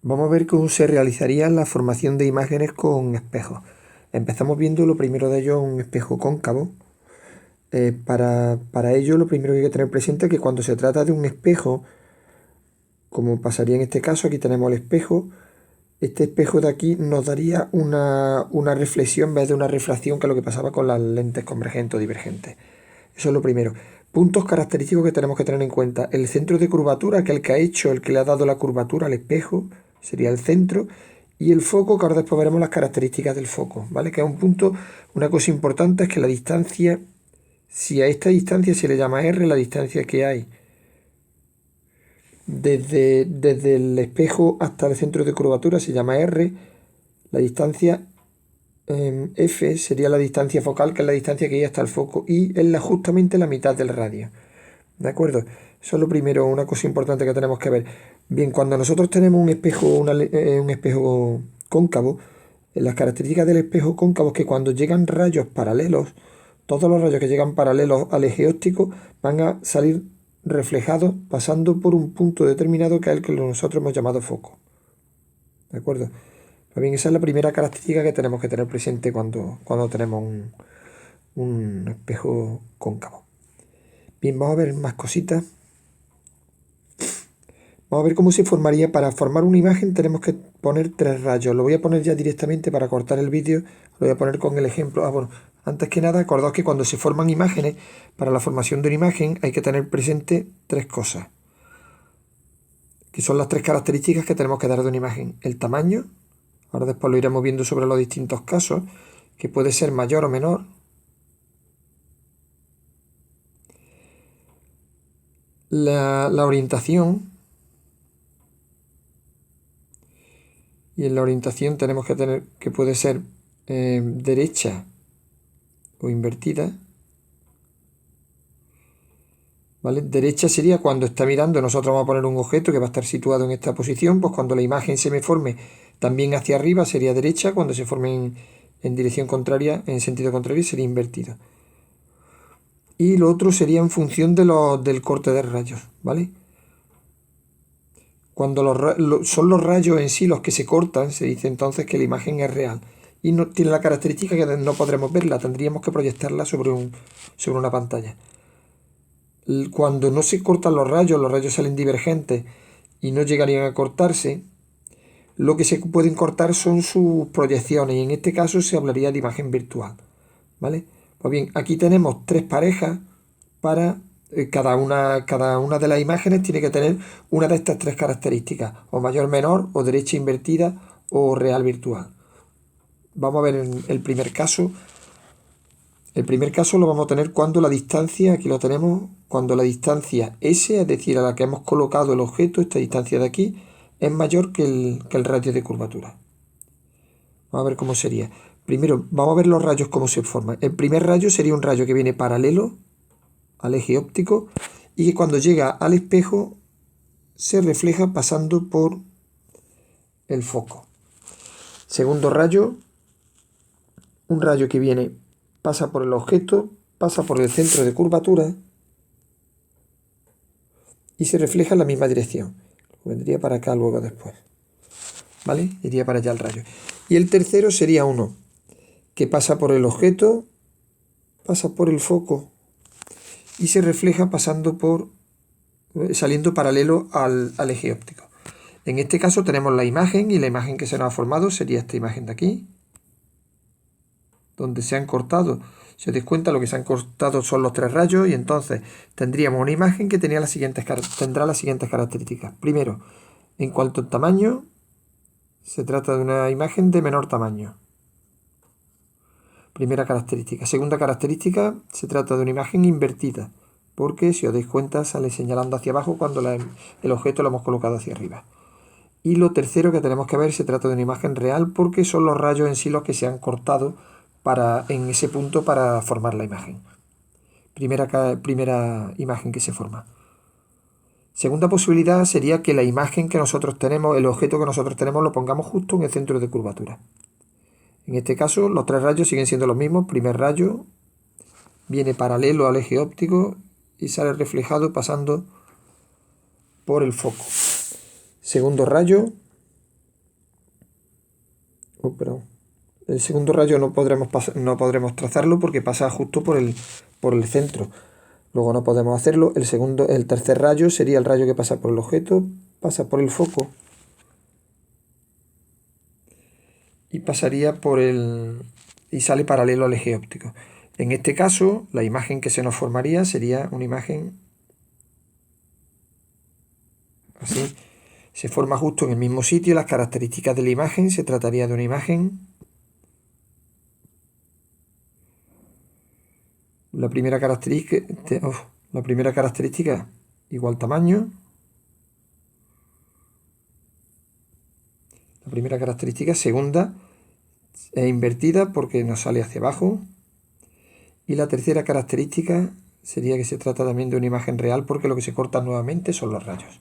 Vamos a ver cómo se realizaría la formación de imágenes con espejos. Empezamos viendo lo primero de ello, un espejo cóncavo. Para ello lo primero que hay que tener presente es que cuando se trata de un espejo, como pasaría en este caso, aquí tenemos el espejo. Este espejo de aquí nos daría una reflexión en vez de una refracción, que es lo que pasaba con las lentes convergentes o divergentes. Eso es lo primero. Puntos característicos que tenemos que tener en cuenta. El centro de curvatura, que es el que ha hecho, el que le ha dado la curvatura al espejo, sería el centro. Y el foco, que ahora después veremos las características del foco, ¿vale? Que es un punto, una cosa importante es que la distancia, si a esta distancia se le llama R, la distancia que hay desde el espejo hasta el centro de curvatura se llama R, la distancia F sería la distancia focal, que es la distancia que hay hasta el foco, y es justamente la mitad del radio. ¿De acuerdo? Eso es lo primero, una cosa importante que tenemos que ver. Bien, cuando nosotros tenemos un espejo, un espejo cóncavo, las características del espejo cóncavo es que cuando llegan rayos paralelos, todos los rayos que llegan paralelos al eje óptico van a salir reflejados pasando por un punto determinado que es el que nosotros hemos llamado foco. ¿De acuerdo? Pues bien, esa es la primera característica que tenemos que tener presente cuando tenemos un espejo cóncavo. Bien, vamos a ver más cositas. Vamos a ver cómo se formaría. Para formar una imagen tenemos que poner 3 rayos. Lo voy a poner ya directamente para cortar el vídeo. Lo voy a poner con el ejemplo. Bueno, antes que nada, acordaos que cuando se forman imágenes, para la formación de una imagen hay que tener presente 3 cosas, que son las 3 características que tenemos que dar de una imagen. El tamaño, ahora después lo iremos viendo sobre los distintos casos, que puede ser mayor o menor. La orientación. Y en la orientación tenemos que tener que puede ser derecha o invertida. ¿Vale? Derecha sería cuando está mirando, nosotros vamos a poner un objeto que va a estar situado en esta posición, pues cuando la imagen se me forme también hacia arriba sería derecha, cuando se forme en dirección contraria, en sentido contrario, sería invertida. Y lo otro sería en función del corte de rayos, ¿vale? Cuando son los rayos en sí los que se cortan, se dice entonces que la imagen es real. Y no tiene la característica que no podremos verla, tendríamos que proyectarla sobre una pantalla. Cuando no se cortan los rayos salen divergentes y no llegarían a cortarse, lo que se pueden cortar son sus proyecciones, y en este caso se hablaría de imagen virtual, ¿vale? Pues bien, aquí tenemos 3 parejas para cada una de las imágenes tiene que tener una de estas 3 características, o mayor menor, o derecha invertida, o real virtual. Vamos a ver el primer caso. El primer caso lo vamos a tener cuando la distancia, aquí lo tenemos, cuando la distancia S, es decir, a la que hemos colocado el objeto, esta distancia de aquí, es mayor que el radio de curvatura. Vamos a ver cómo sería. Primero, vamos a ver los rayos cómo se forman. El primer rayo sería un rayo que viene paralelo al eje óptico y que cuando llega al espejo se refleja pasando por el foco. Segundo rayo, un rayo que viene, pasa por el objeto, pasa por el centro de curvatura y se refleja en la misma dirección. Vendría para acá luego después, ¿vale? Iría para allá el rayo. Y el tercero sería uno que pasa por el objeto, pasa por el foco y se refleja saliendo paralelo al eje óptico. En este caso tenemos la imagen, y la imagen que se nos ha formado sería esta imagen de aquí, donde se han cortado. Si os dais cuenta, lo que se han cortado son los 3 rayos, y entonces tendríamos una imagen que tendrá las siguientes características. Primero, en cuanto al tamaño, se trata de una imagen de menor tamaño. Primera característica. Segunda característica, se trata de una imagen invertida, porque si os dais cuenta sale señalando hacia abajo cuando el objeto lo hemos colocado hacia arriba. Y lo tercero que tenemos que ver, se trata de una imagen real, porque son los rayos en sí los que se han cortado en ese punto para formar la imagen. Primera imagen que se forma. Segunda posibilidad sería que la imagen que nosotros tenemos, el objeto que nosotros tenemos, lo pongamos justo en el centro de curvatura. En este caso, los 3 rayos siguen siendo los mismos. Primer rayo viene paralelo al eje óptico y sale reflejado pasando por el foco. Segundo rayo Oh, perdón. El segundo rayo no podremos trazarlo porque pasa justo por el centro. Luego no podemos hacerlo. El tercer rayo sería el rayo que pasa por el objeto, pasa por el foco y pasaría y sale paralelo al eje óptico. En este caso, la imagen que se nos formaría sería una imagen así. Se forma justo en el mismo sitio. Las características de la imagen, se trataría de una imagen. La primera característica, igual tamaño. La primera característica, segunda, es invertida porque nos sale hacia abajo. Y la tercera característica sería que se trata también de una imagen real porque lo que se corta nuevamente son los rayos.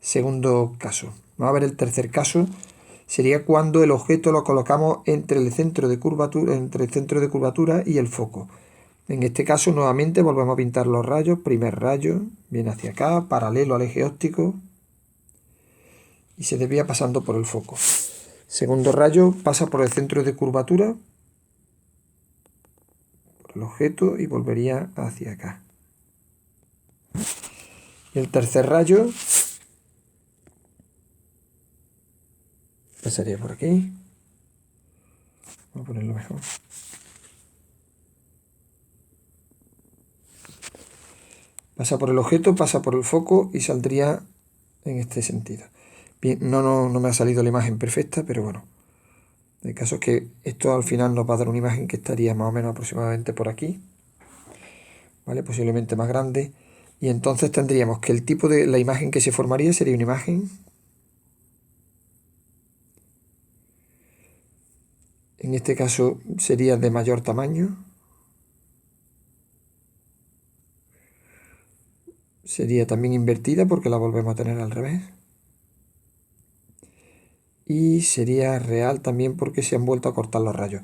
Segundo caso. Vamos a ver el tercer caso. Sería cuando el objeto lo colocamos entre el centro de curvatura y el foco. En este caso nuevamente volvemos a pintar los rayos. Primer rayo viene hacia acá, paralelo al eje óptico y se desvía pasando por el foco. Segundo rayo pasa por el centro de curvatura, por el objeto y volvería hacia acá. Y el tercer rayo pasaría por aquí. Vamos a ponerlo mejor. Pasa por el objeto, pasa por el foco y saldría en este sentido. Bien, no me ha salido la imagen perfecta, pero bueno. El caso es que esto al final nos va a dar una imagen que estaría más o menos aproximadamente por aquí. ¿Vale? Posiblemente más grande. Y entonces tendríamos que el tipo de la imagen que se formaría sería una imagen. En este caso sería de mayor tamaño. Sería también invertida porque la volvemos a tener al revés. Y sería real también porque se han vuelto a cortar los rayos.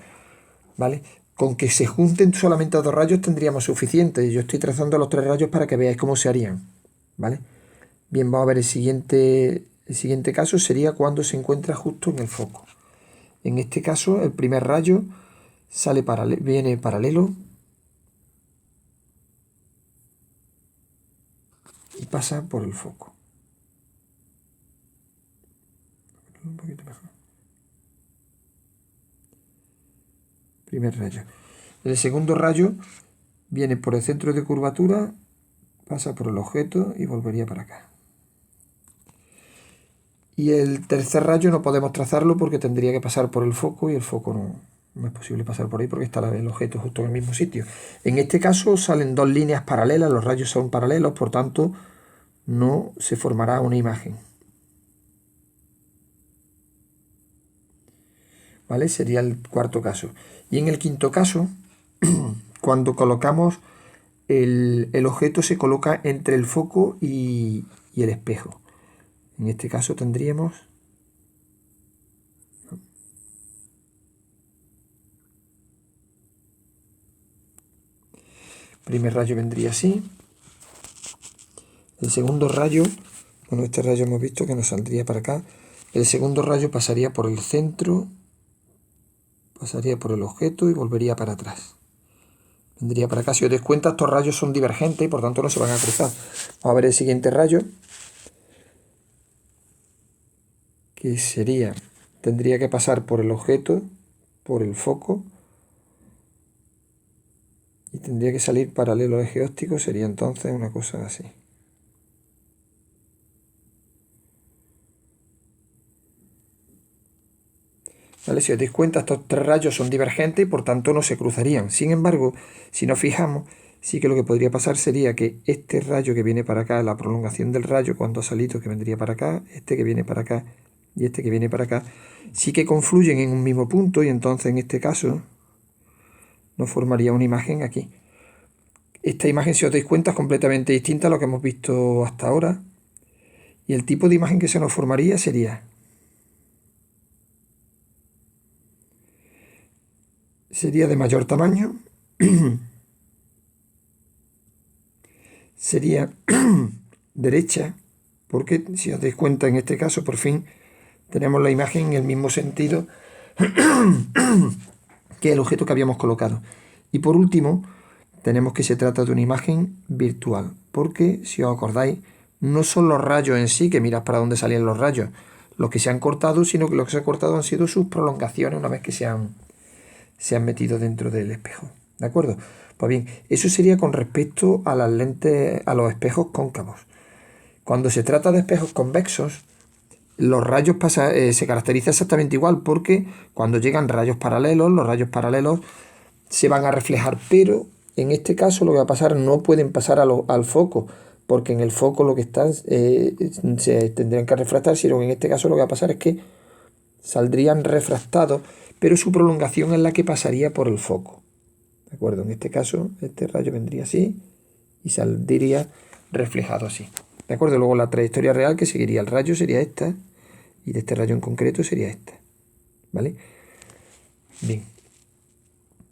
¿Vale? Con que se junten solamente dos rayos tendríamos suficiente. Yo estoy trazando los tres rayos para que veáis cómo se harían. ¿Vale? Bien, vamos a ver el siguiente caso sería cuando se encuentra justo en el foco. En este caso, el primer rayo viene paralelo y pasa por el foco. Un poquito mejor. Primer rayo. El segundo rayo viene por el centro de curvatura, pasa por el objeto y volvería para acá. Y el tercer rayo no podemos trazarlo porque tendría que pasar por el foco y el foco no es posible pasar por ahí porque está el objeto justo en el mismo sitio. En este caso salen dos líneas paralelas, los rayos son paralelos, por tanto no se formará una imagen. ¿Vale? Sería el cuarto caso. Y en el quinto caso, cuando colocamos el objeto se coloca entre el foco y el espejo. En este caso tendríamos primer rayo vendría así. El segundo rayo, bueno, este rayo hemos visto que nos saldría para acá. El segundo rayo pasaría por el centro, pasaría por el objeto y volvería para atrás. Vendría para acá. Si os dais cuenta, estos rayos son divergentes y por tanto no se van a cruzar. Vamos a ver el siguiente rayo, que tendría que pasar por el objeto, por el foco, y tendría que salir paralelo al eje óptico, sería entonces una cosa así. ¿Vale? Si os dais cuenta, estos tres rayos son divergentes y por tanto no se cruzarían. Sin embargo, si nos fijamos, sí que lo que podría pasar sería que este rayo que viene para acá, la prolongación del rayo cuando ha salido que vendría para acá, este que viene para acá y este que viene para acá, sí que confluyen en un mismo punto y entonces en este caso nos formaría una imagen aquí. Esta imagen, si os dais cuenta, es completamente distinta a lo que hemos visto hasta ahora. Y el tipo de imagen que se nos formaría sería de mayor tamaño. Sería derecha, porque si os dais cuenta en este caso, por fin tenemos la imagen en el mismo sentido que es el objeto que habíamos colocado. Y por último, tenemos que se trata de una imagen virtual, porque si os acordáis, no son los rayos en sí, que mirad para dónde salían los rayos, los que se han cortado, sino que lo que se ha cortado han sido sus prolongaciones una vez que se han metido dentro del espejo. ¿De acuerdo? Pues bien, eso sería con respecto a las lentes, a los espejos cóncavos. Cuando se trata de espejos convexos, los rayos se caracteriza exactamente igual, porque cuando llegan rayos paralelos, los rayos paralelos se van a reflejar, pero en este caso lo que va a pasar, no pueden pasar al foco, porque en el foco lo que están se tendrían que refractar, sino en este caso lo que va a pasar es que saldrían refractados, pero su prolongación es la que pasaría por el foco. ¿De acuerdo? En este caso, este rayo vendría así y saldría reflejado así. ¿De acuerdo? Luego la trayectoria real que seguiría el rayo sería esta, y de este rayo en concreto sería esta. ¿Vale? Bien.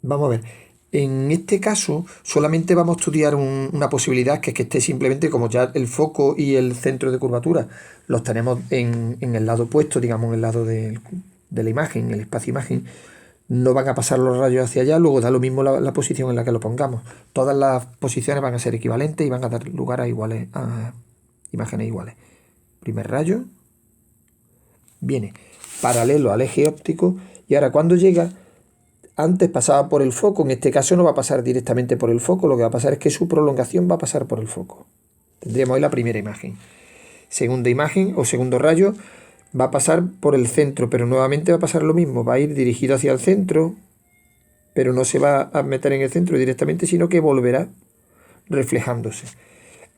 Vamos a ver. En este caso, solamente vamos a estudiar una posibilidad, que es que esté simplemente, como ya el foco y el centro de curvatura los tenemos en el lado opuesto, digamos, en el lado de la imagen, el espacio imagen, no van a pasar los rayos hacia allá, luego da lo mismo la posición en la que lo pongamos. Todas las posiciones van a ser equivalentes y van a dar lugar a imágenes iguales. Primer rayo viene paralelo al eje óptico, y ahora cuando llega, antes pasaba por el foco, en este caso no va a pasar directamente por el foco, lo que va a pasar es que su prolongación va a pasar por el foco. Tendríamos ahí la primera imagen. Segunda imagen o segundo rayo va a pasar por el centro, pero nuevamente va a pasar lo mismo, va a ir dirigido hacia el centro, pero no se va a meter en el centro directamente, sino que volverá reflejándose.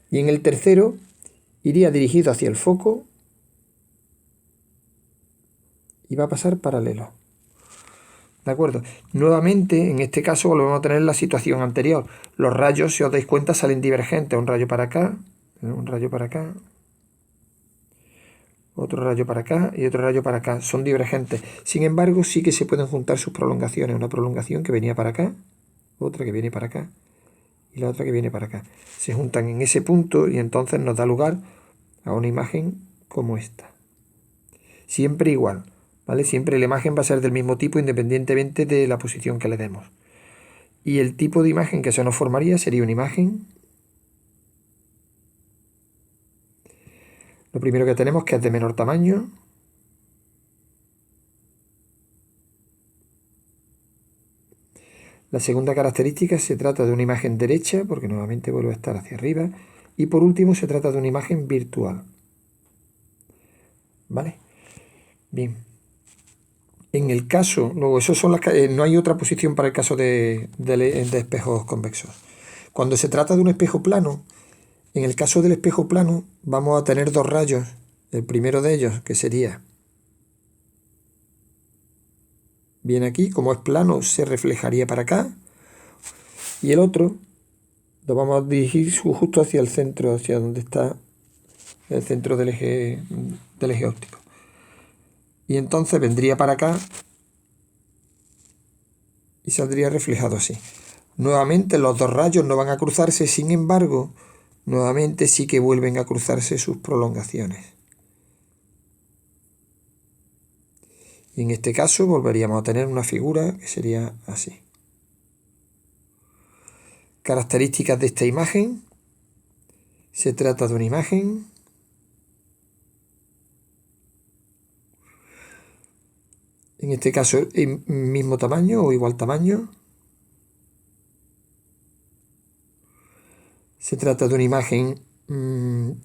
Y en el tercero iría dirigido hacia el foco y va a pasar paralelo. ¿De acuerdo? Nuevamente, en este caso volvemos a tener la situación anterior. Los rayos, si os dais cuenta, salen divergentes. Un rayo para acá, un rayo para acá, otro rayo para acá y otro rayo para acá. Son divergentes. Sin embargo, sí que se pueden juntar sus prolongaciones. Una prolongación que venía para acá, otra que viene para acá y la otra que viene para acá. Se juntan en ese punto y entonces nos da lugar a una imagen como esta. Siempre igual. ¿Vale? Siempre la imagen va a ser del mismo tipo independientemente de la posición que le demos. Y el tipo de imagen que se nos formaría sería una imagen. Lo primero que tenemos que es de menor tamaño. La segunda característica, se trata de una imagen derecha, porque nuevamente vuelve a estar hacia arriba. Y por último se trata de una imagen virtual. ¿Vale? Bien. En el caso, luego eso son no hay otra posición para el caso de espejos convexos. Cuando se trata de un espejo plano, en el caso del espejo plano vamos a tener dos rayos. El primero de ellos, que sería bien aquí, como es plano, se reflejaría para acá. Y el otro lo vamos a dirigir justo hacia el centro, hacia donde está el centro del eje óptico. Y entonces vendría para acá y saldría reflejado así. Nuevamente los dos rayos no van a cruzarse, sin embargo, nuevamente sí que vuelven a cruzarse sus prolongaciones. Y en este caso volveríamos a tener una figura que sería así. Características de esta imagen. Se trata de una imagen en este caso mismo tamaño o igual tamaño. Se trata de una imagen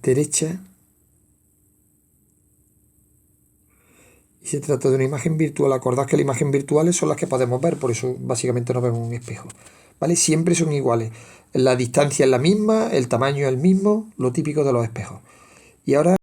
derecha. Y se trata de una imagen virtual. Acordad que las imágenes virtuales son las que podemos ver, por eso básicamente no vemos un espejo. ¿Vale? Siempre son iguales. La distancia es la misma, el tamaño es el mismo, lo típico de los espejos. Y ahora